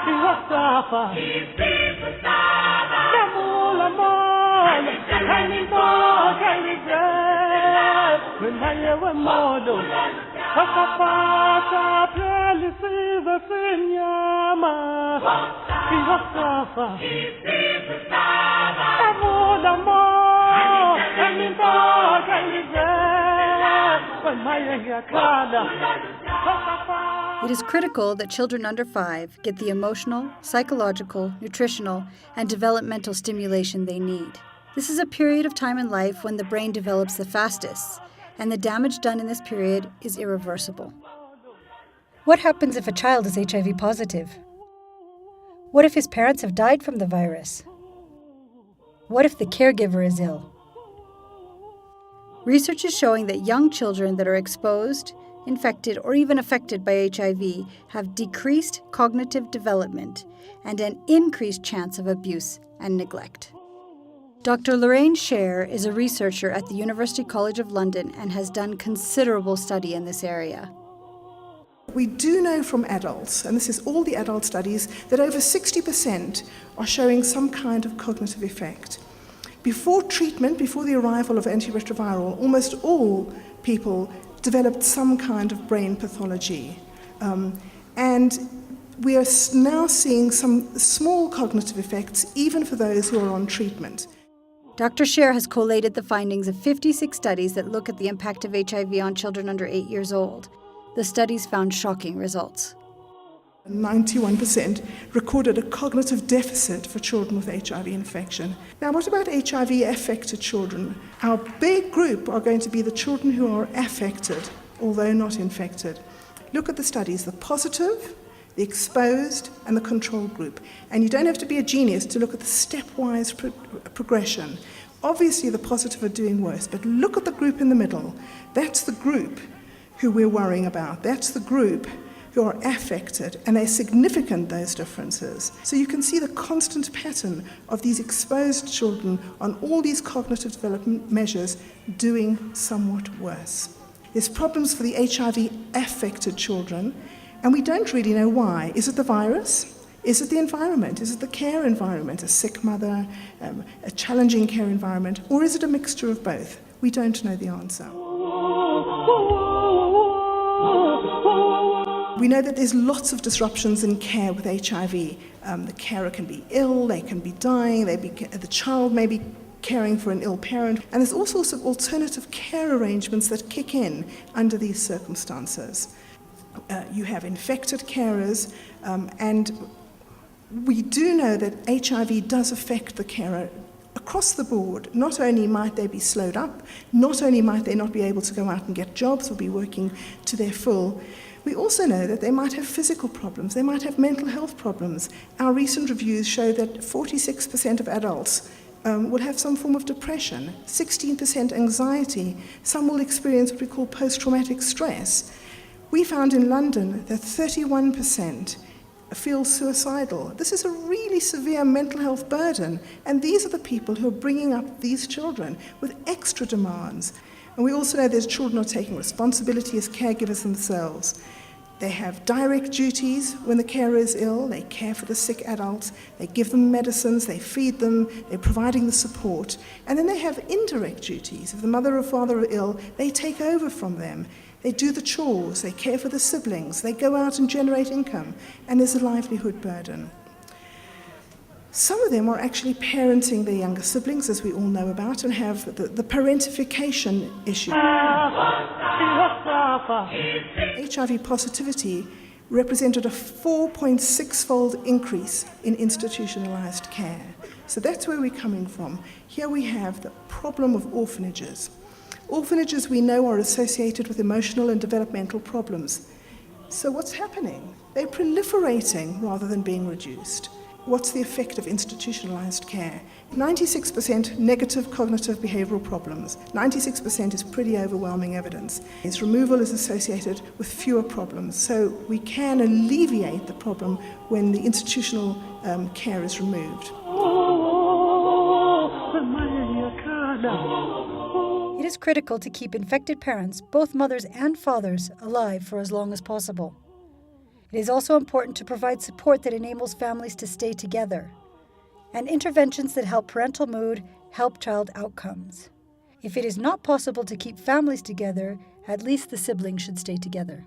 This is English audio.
Iwasafa, Namula Mon, Kanito, Kanigre, when I were modo, Hakapata, Pelisiva, Sinyama, Iwasafa, Namula Mon, Kanito, Kanigre, when I Yakada. It is critical that children under 5 get the emotional, psychological, nutritional, and developmental stimulation they need. This is a period of time in life when the brain develops the fastest, and the damage done in this period is irreversible. What happens if a child is HIV positive? What if his parents have died from the virus? What if the caregiver is ill? Research is showing that young children that are exposed, infected, or even affected by HIV have decreased cognitive development and an increased chance of abuse and neglect. Dr. Lorraine Scher is a researcher at the University College of London and has done considerable study in this area. We do know from adults, and this is all the adult studies, that over 60% are showing some kind of cognitive effect. Before treatment, before the arrival of antiretroviral, almost all people developed some kind of brain pathology. And we are now seeing some small cognitive effects, even for those who are on treatment. Dr. Scher has collated the findings of 56 studies that look at the impact of HIV on children under 8 years old. The studies found shocking results. 91% recorded a cognitive deficit for children with HIV infection. Now, what about HIV-affected children? Our big group are going to be the children who are affected, although not infected. Look at the studies, the positive, the exposed, and the control group. And you don't have to be a genius to look at the stepwise progression. Obviously, the positive are doing worse, but look at the group in the middle. That's the group who we're worrying about. That's the group who are affected, and they're significant, those differences. So you can see the constant pattern of these exposed children on all these cognitive development measures doing somewhat worse. There's problems for the HIV-affected children, and we don't really know why. Is it the virus? Is it the environment? Is it the care environment, a sick mother, a challenging care environment, or is it a mixture of both? We don't know the answer. We know that there's lots of disruptions in care with HIV. The carer can be ill, they can be dying, the child may be caring for an ill parent, and there's all sorts of alternative care arrangements that kick in under these circumstances. You have infected carers, and we do know that HIV does affect the carer across the board. Not only might they be slowed up, not only might they not be able to go out and get jobs or be working to their full, we also know that they might have physical problems, they might have mental health problems. Our recent reviews show that 46% of adults will have some form of depression, 16% anxiety, some will experience what we call post-traumatic stress. We found in London that 31% feel suicidal. This is a really severe mental health burden, and these are the people who are bringing up these children with extra demands. And we also know that children are taking responsibility as caregivers themselves. They have direct duties when the carer is ill. They care for the sick adults. They give them medicines. They feed them. They're providing the support. And then they have indirect duties. If the mother or father are ill, they take over from them. They do the chores. They care for the siblings. They go out and generate income. And there's a livelihood burden. Some of them are actually parenting their younger siblings, as we all know about, and have the parentification issue. HIV positivity represented a 4.6-fold increase in institutionalized care. So that's where we're coming from. Here we have the problem of orphanages. Orphanages, we know, are associated with emotional and developmental problems. So what's happening? They're proliferating rather than being reduced. What's the effect of institutionalized care? 96% negative cognitive behavioral problems. 96% is pretty overwhelming evidence. Its removal is associated with fewer problems, so we can alleviate the problem when the institutional care is removed. It is critical to keep infected parents, both mothers and fathers, alive for as long as possible. It is also important to provide support that enables families to stay together, and interventions that help parental mood help child outcomes. If it is not possible to keep families together, at least the siblings should stay together.